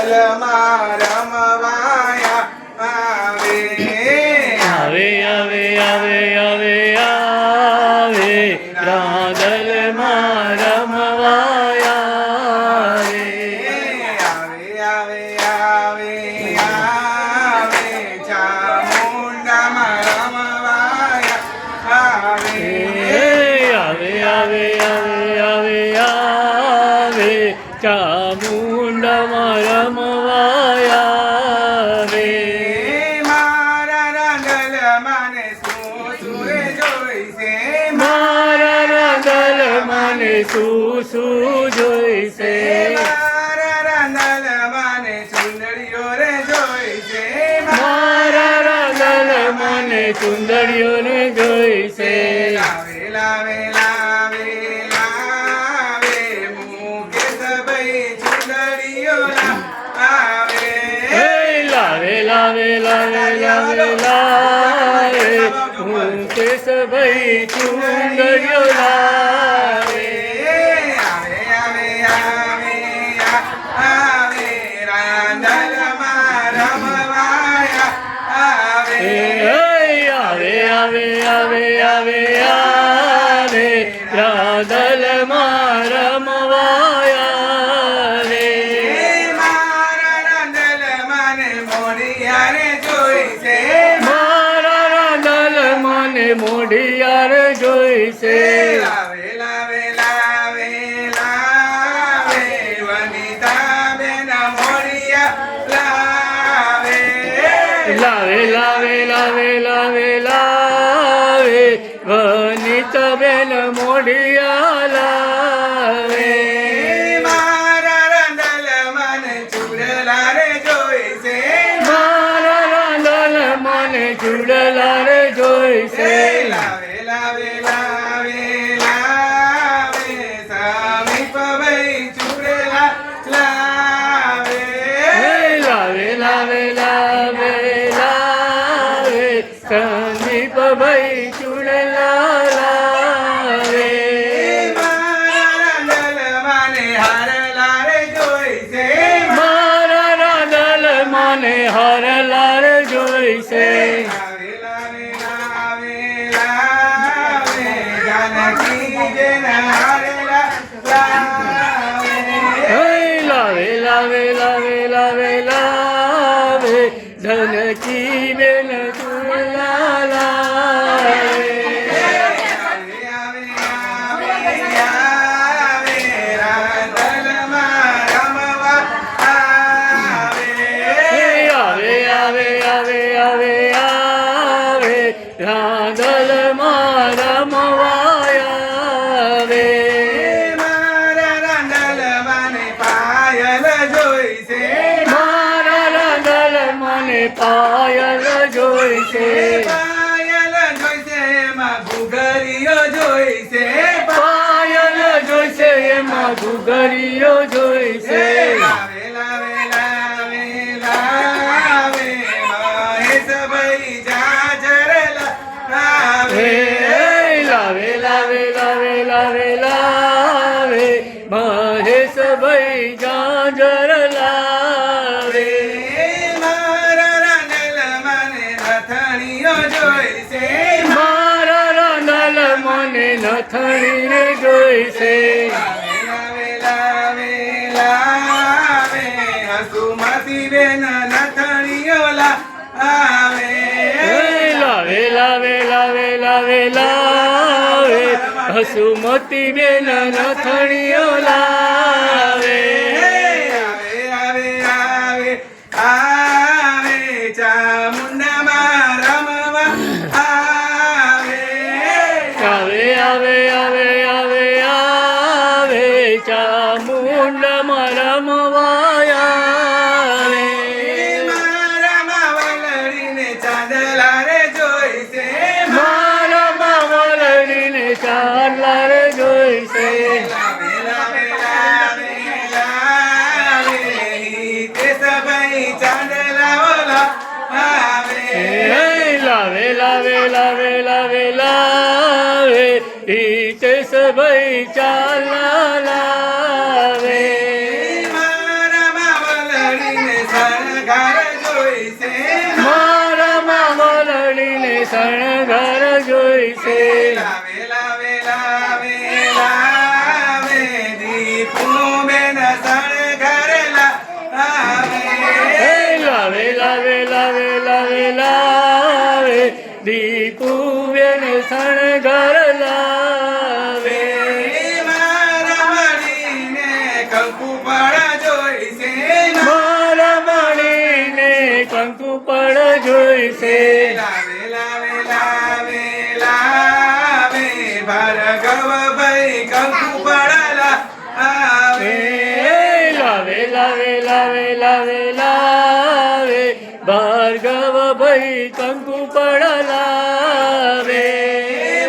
રાંદલમાં રમવાયા આવે આવે આવે આવે આવે આવે રાંદલમાં રમવાયા રે આવે આવે આવે આવે ચામુંડામાં રમવાયા આવે આવે આવે આવે આવે આવે ચામુંડામાં રમવાયા રે મારા રાંદલમાં ને શું સુરે જોઈશે મારા રાંદલમાં ને શું શું જોઈશે મારા રાંદલમાં ને સુંદરીઓ રે જોઈશે મારા રાંદલમાં ને સુંદરીઓને જોઈશે લાવે લાવે લાવે લાવે મુકેશભાઈ સુંદરીઓ આવે લાવે લાવે લાવે લાવે લાવે મુકેશભાઈ સુંદરીઓ લાવે આવે આવે આવે આવે રાંદલમાં રમવાયા આવે આવે આવે આવે આવે આવે રાંદલમાં રમવાયા રે મારા રાંદલમાં ને મોઢિયા રે જોઈશે મારા રાંદલમાં ને મોઢિયાર જોઈશે લાવે લાવે લાવે લાવે વનિતાબેન મોઢિયા લાવે લાવે લાવે લાવે લાવે લાવે વનિતાબેન મોઢિયા લાવે મારા રાંદલમાં ને ચૂડલા રે જોઈશે મારા રાંદલમાં ને ચૂડલા રે જોઈશે લાવે લાવે લાવે લાવે સમીપભાઈ ચૂડલા લાવે લાવે લાવે લાવે લાવે સંદીપભાઈ ચૂડલા લાવે મારા રાંદલમાં ને હારલા રે જોઈશે મારા રાંદલમાં ને હરલા રે જોઈશે લાવે લાવે લાવે લાવે જાનકી જેન હારલા લાવે લાવે લાવે લાવે લાવે લાવે ધનકી બેન ચૂડલા લાવે આવે આવે આવે રાંદલમાં રમવા આવે આવે આવે આવે આવે આવે રાંદલમાં રમવાયા રે મારા રાંદલમાં ને પાયલ જોઈશે મારા રાંદલમાં ને પાયલ જોઈશે પાયલ જોઈશે એમાં ઘૂઘરીઓ જોઈશે પાયલ જોઈશે એમાં ઘૂઘરીઓ જોઈશે લાવે લાવે લાવે લાવે મહેશભાઈ જાજરલા આવે લાવે લાવે લાવે લાવે લાવે મહેશભાઈ જાજર લાવે મારા રાંદલમાં ને નથણીઓ જોઈશે મારા રાંદલમાં ને નથણી રે જોઈશે લાવે લાવે લાવે હસુમતી બેન નથણીઓ આવે લાવે લાવે લાવે લાવે લાવે હસુમતી બેન નથણીઓ લાવે આવે આવે આવે આવે ચામુંડામાં રમવા આવે આવે આવે આવે આવે આવે ચામુંડામાં રમવાયા રે મારા માવલડીને ચાંદલા રે જોઈશે મારા માવલડીને ચાંદલા રે જોઈશે લાવે લાવે લાવે લાવે હિતેશભાઈ ચાંદલા ઓલા આવે લાવે લાવે લાવે લાવે લાવે હિતેશભાઈ ચાંદલા લાવે મારા માવલડીને શણગાર જોઈશે લાવે લાવે લાવે લાવે દીપું બેન શણગાર લાવે લાવે લાવે લાવે લાવે લાવે દીપુ બેન શણગાર લાવે મારા મળીને કંકુ પડ જોઈશે મારા મળીને કંકુ પડ જોઈશે લાવે લાવે લાવે લાવે ભાર્ગવ ભાઈ કંકુ પડ લાવે લાવે લાવે લાવે લાવે લાવે ભાર્ગવ ભાઈ કંકુ પડ લાવે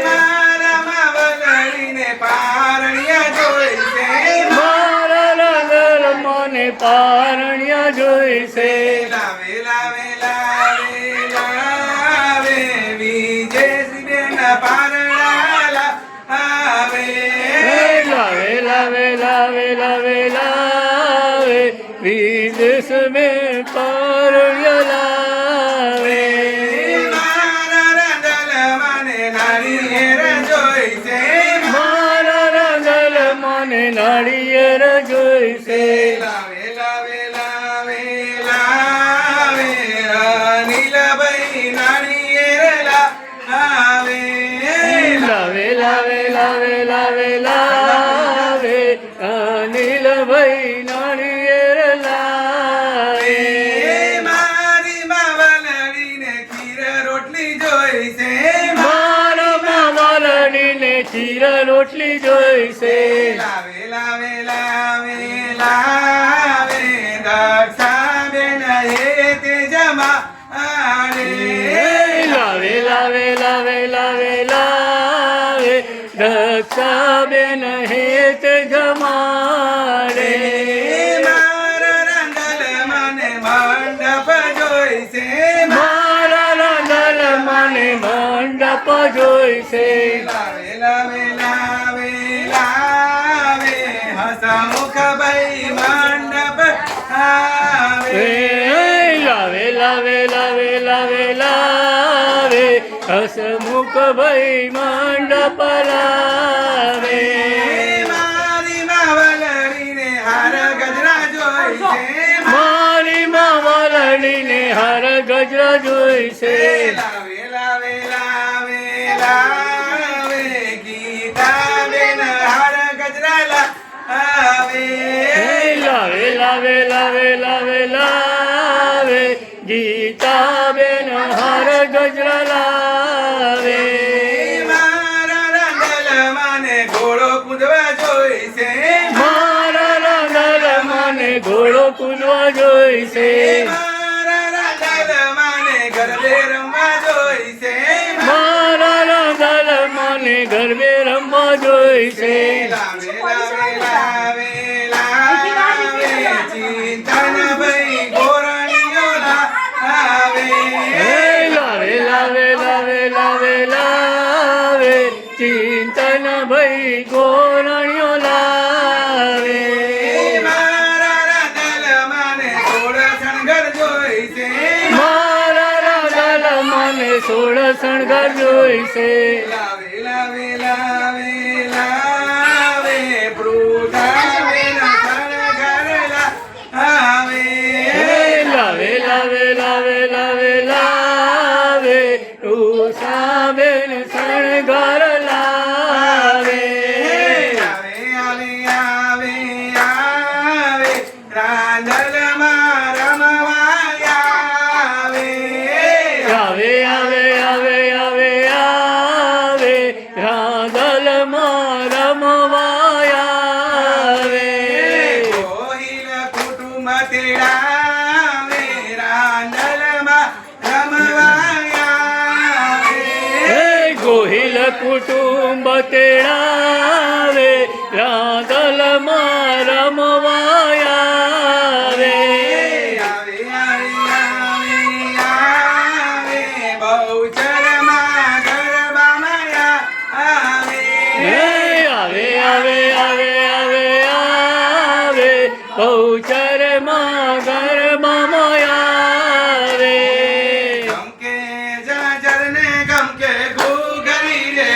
મારા માવલડીને પારણિયા જોઈશે મારા નગર મને પારણ્યા જોઈશે લાવે લાવે લાવે લાવે વિજયશ્રીબેન પારણા આવે લાવે લાવે લાવે લાવે લાવે વિદેશ મેં પારણ્યા લાવે મારા રંગલ મને નાળિયેર જોઈશે મારા રંગલ મને નાળિયેર જોઈશે લાવે લાવે લાવે લાવે અનિલભાઈ નાળિયેર લાવે લાવે લાવે લાવે લાવે લાવે અનિલભાઈ નાળિયેર લાવે મારી માવલડીને ખીર રોટલી જોઈશે મારા માવાલડીને ખીર રોટલી જોઈશે લાવે લાવે લાવે લાવે દક્ષાબેન હે તે જમાડે લાવે લાવે લાવે લાવે લાવે દક્ષાબેન હેત જમાડે મારા રંગલ મને મંડપ જોઈશે મારા રંગલ મને મંડપ જોઈશે લાવે લાવે લાવે લાવે હસમુખ ભાઈ મંડપ આવે લાવે લાવે લાવે લાવે લાવે હસમુખ ભાઈ મંડપ લાવે મારી માવલડીને હાર ગજરા જોઈશે મારી માવાલડીને હાર ગજરા જોઈશે લાવે લાવે લાવે લાવે ગીતાબેન હાર ગજરા લાવે લાવે લાવે લાવે લાવે લાવે ગીતાબેન હાર ગજરા લાવે મારા રંગલ મને ઘોડો કૂદવા જોઈશે મારા રંગલ મને ઘોડો કૂદવા જોઈશે મારા રંગલ મને ગરબે રમવા જોઈશે મારા રંગલ મને ગરબે રમવા જોઈશે લાવે લાવે લાવે લાવે ચિંતન ભાઈ ગોરણીઓ લાવે લાવે લાવે લાવે લાવે લાવે ચિંતન ભાઈ ગોરણીઓ લાવે મારા રંગલ મને થોડ શણગર જોઈશે મારા રંગલ મને સોળ શણગાર જોઈશે લાવે લાવે લાવે લાવે પૃથાબેન શણગર લાવે લાવે લાવે લાવે લાવે લાવે ઉષાબેન શણગાર લાવે આવે આવે આવે આવે રાંદલમાં રમવા આવે આવે આવે આવે આવે આવે રાંદલમાં રમવા આવે કોહિલ કુટુંબ તેડાવે રાંદલમાં રમવા આવે ગોહિલ કુટુંબ તેડા